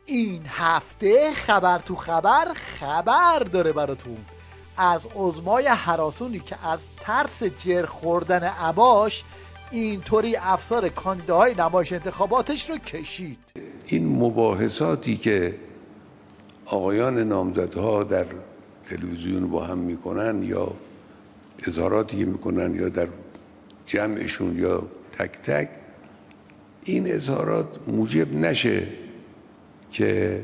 این هفته خبر تو خبر داره براتون از عظمای هراسونی که از ترس جر خوردن عباش اینطوری افسار کاندیداهای نمایش انتخاباتش رو کشید. این مباحثاتی که آقایان نامزدها در تلویزیون با هم میکنن یا اظهاراتی که میکنن یا در جمعشون یا تک تک، این اظهارات موجب نشه که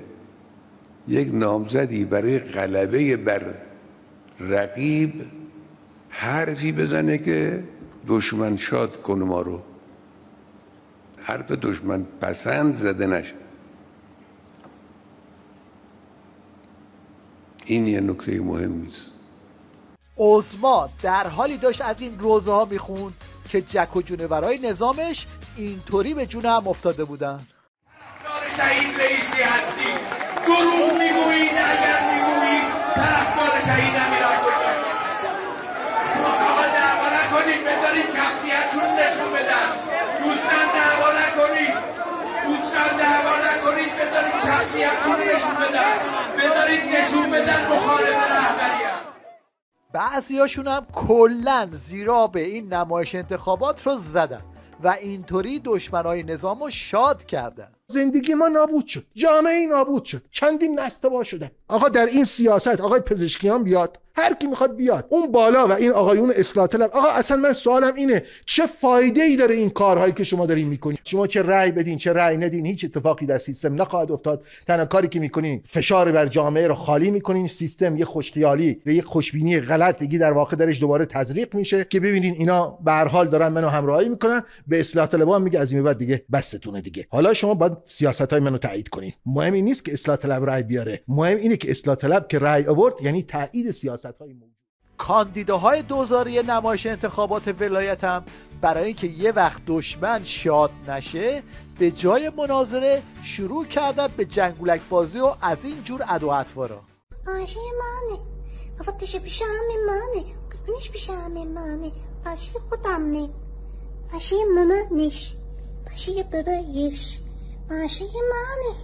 یک نامزدی برای غلبه بر رقیب حرفی بزنه که دشمن شاد کنه ما رو، حرف دشمن پسند زده نشه. این یه نکته مهمی است. عظما در حالی داشت از این روزه ها میخوند که جک و جونورای نظامش اینطوری به جون هم افتاده بودن. طرفدار شهید رئیسی هستی، دروغ میگویید اگر میگویید طرفدار شهید امیرعبدالله. آقا دعوا نکنید، بذارید شخصیتشون نشون بدن. دوستان دعوا نکنید، بذارید شخصیتشون نشون بدن، بذارید نشون بدن مخالف رهبریت. بعضیاشون هم کلن زیرا به این نمایش انتخابات رو زدن و اینطوری دشمنای نظام رو شاد کردن. زندگی ما نابود شد، جامعه نابود شد، چندین نستبا شدن. آقا در این سیاست آقای پزشکیان بیاد، هر کی میخواد بیاد اون بالا و این آقایون اصلاح طلب. آقا اصلا من سوالم اینه چه فایده ای داره این کارهایی که شما دارین میکنین؟ شما چه رأی بدین چه رأی ندین هیچ اتفاقی در سیستم نخواهد افتاد. تنها کاری که میکنین فشار بر جامعه رو خالی میکنین. سیستم یه خوشخیالی و یه خوشبینی غلط دیگه در واقع درش دوباره تزریق میشه که ببینین اینا به هر حال دارن منو همراهی میکنن. به اصلاح طلبان میگه از این بعد دیگه بستونه دیگه. حالا شما باید سیاست‌های منو تایید کنین. مهم این نیست که اصلاح طلب رأی بیاره، مهم اینه که اصلاح طلب که رأی آورد یعنی تایید سیاست‌های موجود. کاندیداهای دوزاری نمایش انتخابات ولایت هم برای اینکه یه وقت دشمن شاد نشه به جای مناظره شروع کردن به جنگولک بازی و از این جور ادو اطوارا. آشه مانه وقتش پیشم مانه قبنش پیشم مانه آشه خودم نه آشه مامانش آشه بابایش آشه مانه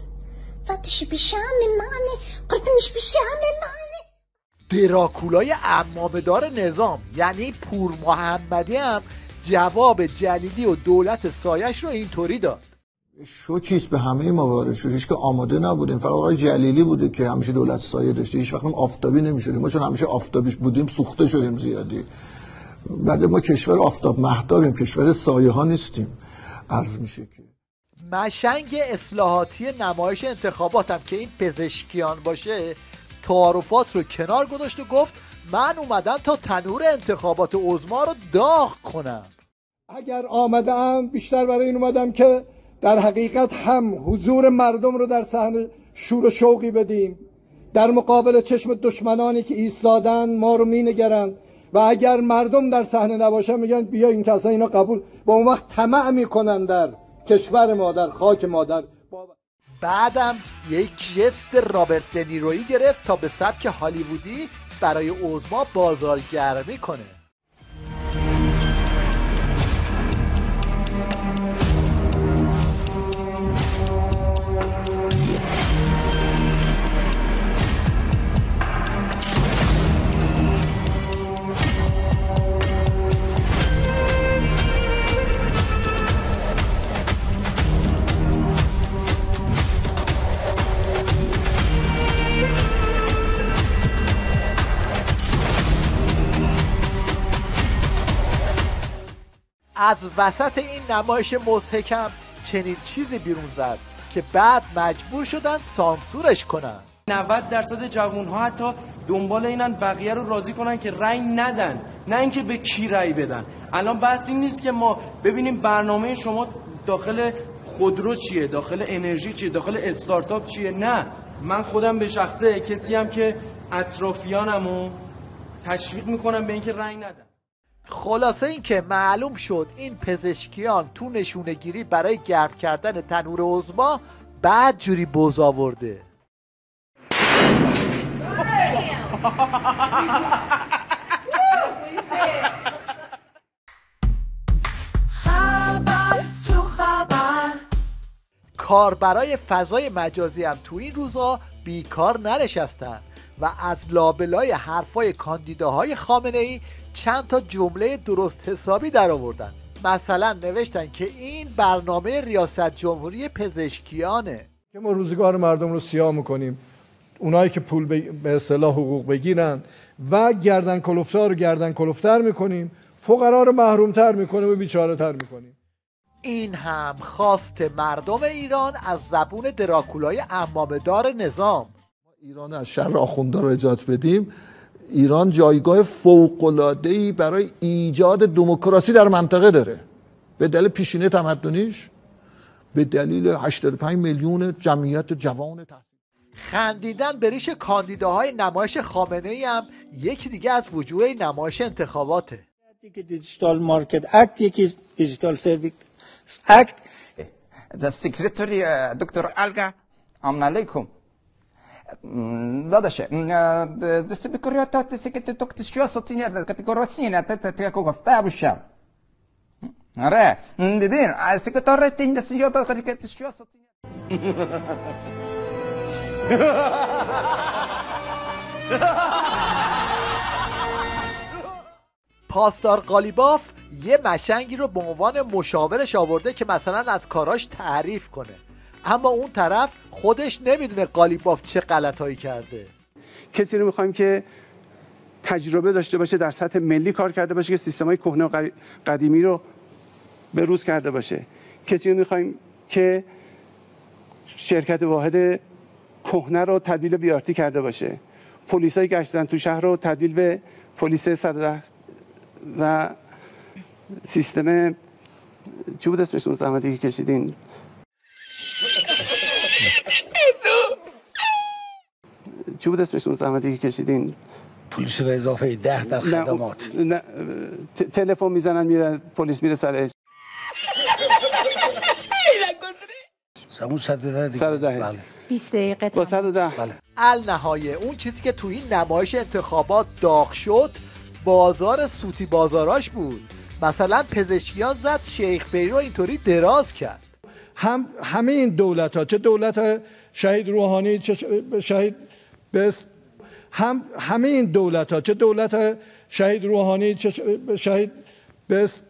وقتش پیشم مانه قبنش پیشم مانه. دراکولای عمامه‌دار نظام یعنی پور محمدی هم جواب جلیلی و دولت سایش رو اینطوری داد. شوکیست به همه موارد شد، هیچ که آماده نبودیم. فقط آقای جلیلی بوده که همیشه دولت سایه داشته، هیچ وقت هم آفتابی نمی‌شدیم. ما چون همیشه آفتابیش بودیم سوخته شدیم زیادی. بعد ما کشور آفتاب مهتابیم، کشور سایه ها نیستیم. عرض میشه که مشنگ اصلاحاتی نمایش انتخاباتم که این پزشکیان باشه تعارفات رو کنار گذاشت و گفت من اومدم تا تنور انتخابات عظما رو داغ کنم. اگر آمدم بیشتر برای این اومدم که در حقیقت هم حضور مردم رو در صحنه شور و شوقی بدیم، در مقابل چشم دشمنانی که ایستادن ما رو مینگرن و اگر مردم در صحنه نباشن میگن بیا این که اصلا اینا قبول، با اون وقت طمع میکنن در کشور ما، در خاک ما. در بعدم یک جست رابرت دنیرویی گرفت تا به سبک هالیوودی برای عظما بازارگرمی کنه. از وسط این نمایش مضحکم چنین چیزی بیرون زد که بعد مجبور شدن سانسورش کنن. 90% جوان‌ها حتی دنبال اینن بقیه رو راضی کنن که رأی ندن، نه اینکه به کی رأی بدن. الان بحث این نیست که ما ببینیم برنامه شما داخل خودرو چیه، داخل انرژی چیه، داخل استارتاپ چیه. نه، من خودم به شخصه کسی هم که اطرافیانمو تشویق میکنم به اینکه رأی ندن. خلاصه این که معلوم شد این پزشکیان تو نشونه گیری برای گرم کردن تنور عظما بعد جوری بوز آورده. کاربرای فضای مجازی هم تو این روزا بیکار ننشستن و از لابلای حرفای کاندیداهای خامنه‌ای چند تا جمله درست حسابی در آوردن. مثلا نوشتن که این برنامه ریاست جمهوری پزشکیانه که ما روزگار مردم رو سیاه میکنیم، اونایی که پول به اصطلاح حقوق بگیرن و گردن کلفتار رو گردن کلفتر میکنیم، فقرا رو محرومتر میکنیم و بیچاره تر میکنیم. این هم خواست مردم ایران از زبون دراکولای عمامه‌دار نظام. ایران از شر آخوندا رو نجات بدیم. ایران جایگاه فوق‌العاده‌ای برای ایجاد دموکراسی در منطقه داره، به دلیل پیشینه تمدنیش، به دلیل 85 میلیون جمعیت جوان تحصیل. خندیدن به ریش کاندیداهای نمایش خامنه‌ای هم یکی دیگه از وجوه نمایش انتخاباته. یکی دیجیتال مارکت اکت، یکی دیجیتال سرویس اکت. The secretary دکتر الگا امن علیکم داداشه دستبکریات سکت دکتر سطینی کاتگوراسینا تتکو گفته باشم. آره ببین سکرتار این دستیات کاتگوراسینا سطینی. پاسدار قالیباف یه مشنگی رو به عنوان مشاورش آورده که مثلا از کاراش تعریف کنه، اما اون طرف خودش نمیدونه قالیباف چه غلطایی کرده. کسی رو میخوایم که تجربه داشته باشه، در سطح ملی کار کرده باشه، که سیستم‌های کهنه و قدیمی رو به روز کرده باشه. کسی رو میخوایم که شرکت واحد کهنه رو تبدیل به بیارتی کرده باشه. پلیسای گشت زن تو شهر رو تبدیل به پلیس 110 و سیستم چی بود اسمش اون زحمتی که کشیدین؟ چی بود اسمش اون زحمتی که کشیدین؟ پلیس به اضافه 10 در خدمات. نه تلفن میزنن میره پلیس میره سرش. همون 110 دیگه. 110. 20 دقیقه با 110. بله. النهایه اون چیزی که تو این نمایش انتخابات داغ شد بازار سوتی بازاراش بود. مثلا پزشکیان زد شیخ بری رو اینطوری دراز کرد. همه این دولت ها، چه دولت شهید روحانی، چه شهید بست، همه این دولت ها، چه دولت شهید روحانی، چه شهید بست،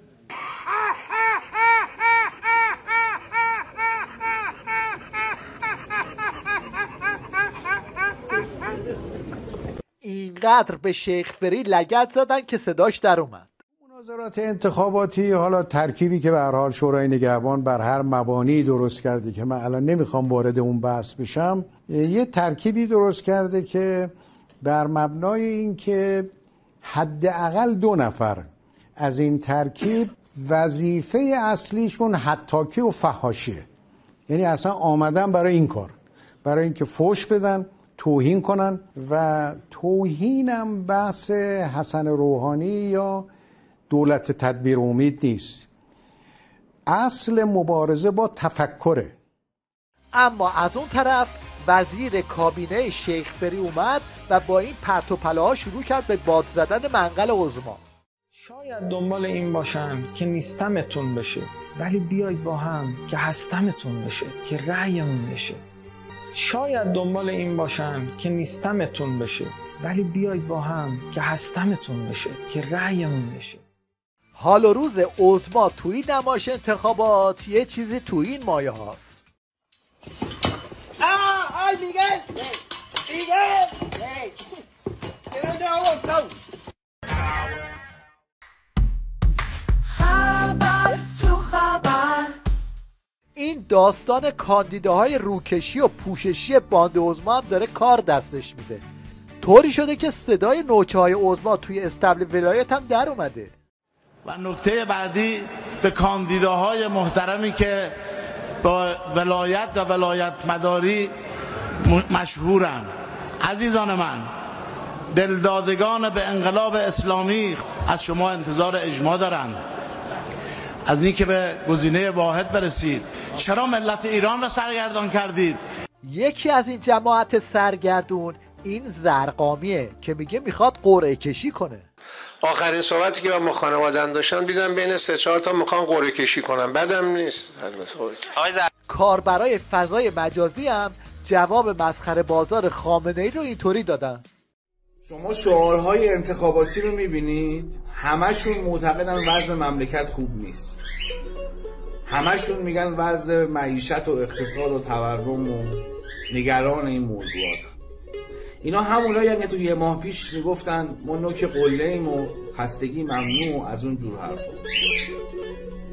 اینقدر به شیخ فری لگد زدن که صداش در اومد. مناظرات انتخاباتی، حالا ترکیبی که به هر حال شورای نگهبان بر هر مبانی درست کرده که من الان نمیخوام وارد اون بحث بشم، یه ترکیبی درست کرده که بر مبنای این که حداقل 2 نفر از این ترکیب وظیفه اصلیشون حتاکی و فحاشیه، یعنی اصلا آمدن برای این کار، برای اینکه فحش بدن، توهین کنن. و توهینم بحث حسن روحانی یا دولت تدبیر امید نیست، اصل مبارزه با تفکره. اما از اون طرف وزیر کابینه شیخ فری اومد و با این پرت و پلاها شروع کرد به باد زدن منقل عظما. شاید دنبال این باشن که نیستمتون بشه، ولی بیاید با هم که هستمتون بشه، که رأیمون بشه. شاید دنبال این باشن که نیستمتون بشه، ولی بیاید با هم که هستمتون بشه، که رأیمون بشه. حال و روز عظما توی نمایش انتخابات یه چیزی توی این مایه هاست. ¡ay, Miguel! ¡Miguel! ¿De dónde vamos, Clau? خبر تو خبر. این داستان کاندیداهای روکشی و پوششی باند عظما هم داره کار دستش میده. طوری شده که صدای نوچه‌های عظما توی استبل ولایت هم در اومده. و نکته بعدی به کاندیداهای محترمی که با ولایت و ولایت مداری مشهورن. عزیزان من، دلدادگان به انقلاب اسلامی از شما انتظار اجماع دارند، از اینکه به گزینه واحد برسید. چرا ملت ایران را سرگردان کردید؟ یکی از این جماعت سرگردون این زرقامیه که میگه میخواد قرعه کشی کنه. آخرین صحبتی که با ما خانواده‌ام داشتن دیدم بین 3-4 تا میخوان قرعه کشی کنن. بعدم نیست. کاربرای فضای مجازی هم جواب مسخره بازار خامنه‌ای رو اینطوری دادن. شما شعارهای انتخاباتی رو میبینید، همشون معتقدن وضع مملکت خوب نیست، همشون میگن وضع معیشت و اقتصاد و تورم و نگران این موضوعات. اینا همونایی که تو یه ماه پیش میگفتن ما نوک قله ایم و خستگی ممنوع، از اون جور حرفا.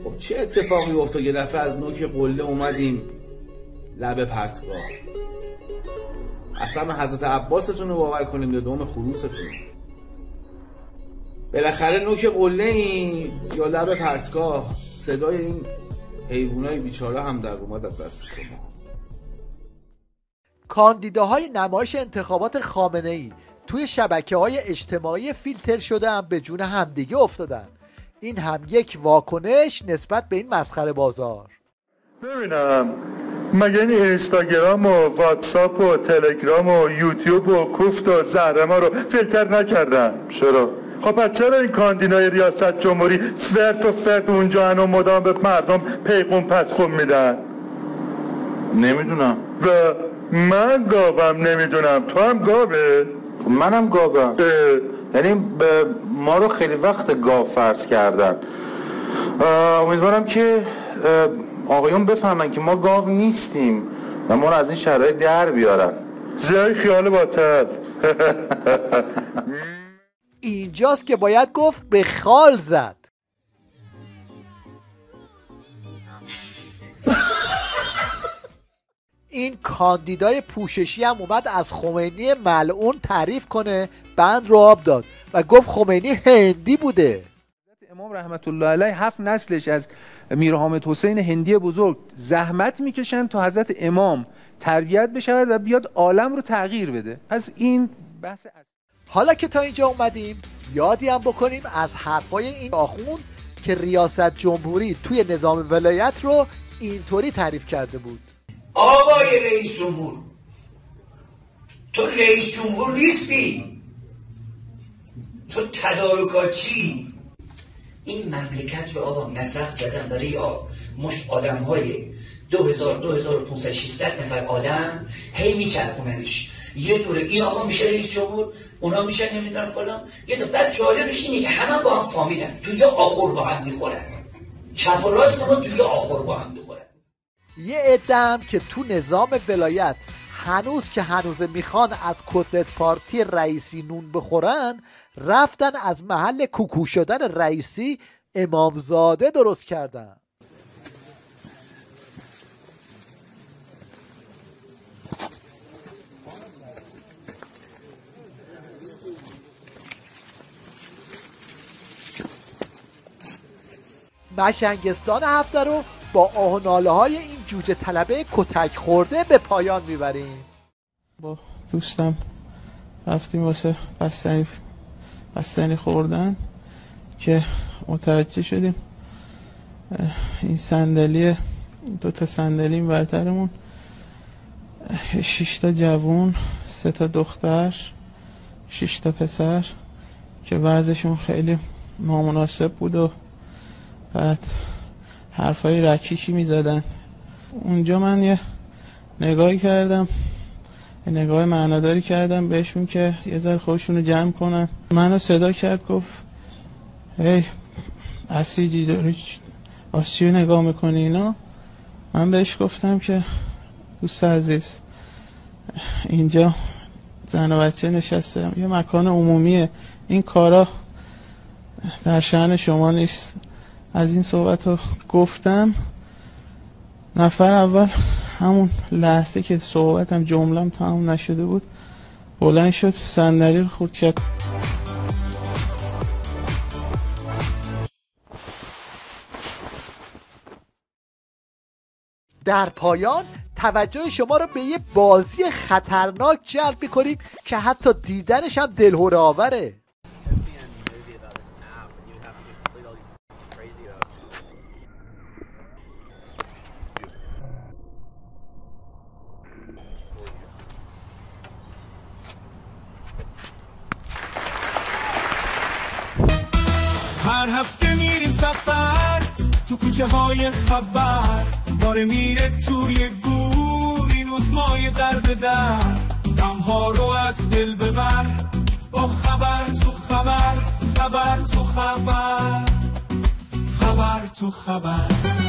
خب چه اتفاقی افتاد یه دفعه از نوک قله اومدیم لب پرتگاه؟ اصلا حضرت عباستون رو باور کنیم یا دوم خروستون؟ بالاخره نوک قله این یا لب پرتگاه، صدای این حیوانای بیچاره هم در اومد از دست شما. کاندیداهای نمایش انتخابات خامنه‌ای توی شبکه‌های اجتماعی فیلتر شده هم به جون همدیگه افتادن. این هم یک واکنش نسبت به این مسخره بازار. ببینم مگه این اینستاگرام و واتساپ و تلگرام و یوتیوب و کوفت و زهرما رو فیلتر نکردن؟ چرا؟ خب پس چرا این کاندیدای ریاست جمهوری فرد اونجا و مدام به مردم پیغام پسخون میدن؟ نمیدونم. و من گاوم نمیدونم، تو هم گاوه؟ خب منم گاوم. یعنی ما رو خیلی وقت گاو فرض کردن. امیدوارم که آقایون بفهمن که ما گاو نیستیم و ما رو از این شرایط در بیارن. زیای خیال باطل. اینجاست که باید گفت به خال زد. این کاندیدای پوششی هم اومد از خمینی ملعون تعریف کنه، بند رو آب داد و گفت خمینی هندی بوده. امام رحمت الله علیه 7 نسلش از میر حامد حسین هندی بزرگ زحمت میکشن تا حضرت امام تربیت بشود و بیاد عالم رو تغییر بده. پس این بحث حالا که تا اینجا اومدیم یادی هم بکنیم از حرفای این آخوند که ریاست جمهوری توی نظام ولایت رو اینطوری تعریف کرده بود. آقای رئیس جمهور، تو رئیس جمهور نیستی، تو تدارکاتچی. این مملکت رو آقا نسخ زدن برای مشت آدم های 2500 600 نفر آدم، هی میچرخوننش. یه دوره این آقا میشه رئیس جمهور، اونا میشن نمیدونم فلان. یه دو بعد جالبش اینه که همه با هم فامیلن، تو یه آخور با هم میخورن، چپ و راست ما تو یه آخور با هم میخورن. یه عده‌ام که تو نظام ولایت هنوز میخوان از کتلت پارتی رئیسی نون بخورن، رفتن از محل کوکو شدن رئیسی امامزاده درست کردن. مشنگستان هفته رو با آه و ناله های این جوجه طلبه کتک خورده به پایان میبریم. با دوستم رفتیم واسه بستنی خوردن که متوجه شدیم این صندلی 2 تا صندلی برترمون 6 تا جوون 3 تا دختر 6 تا پسر که وضعشون خیلی نامناسب بود و بعد حرفای رکیکی میزدن. اونجا من یه نگاهی کردم، یه نگاه معناداری کردم بهشون که یه ذره خودشون رو جمع کنن. منو صدا کرد گفت هی اسیدی داری چی نگاه میکنی اینا؟ من بهش گفتم که دوست عزیز اینجا زن و بچه نشسته، یه مکان عمومیه، این کارا در شأن شما نیست. از این صحبت رو گفتم، نفر اول همون لحظه که صحبتم جملم تمام نشده بود بلند شد صندلی رو خورد کرد. در پایان توجه شما رو به یه بازی خطرناک جلب می‌کنیم که حتی دیدنش هم دلهره آوره. سفر تو کوچه های خبر داره میره توی گور، این عظمای در به در غمها رو از دل ببر. با خبر تو خبر، خبر تو خبر، خبر تو خبر.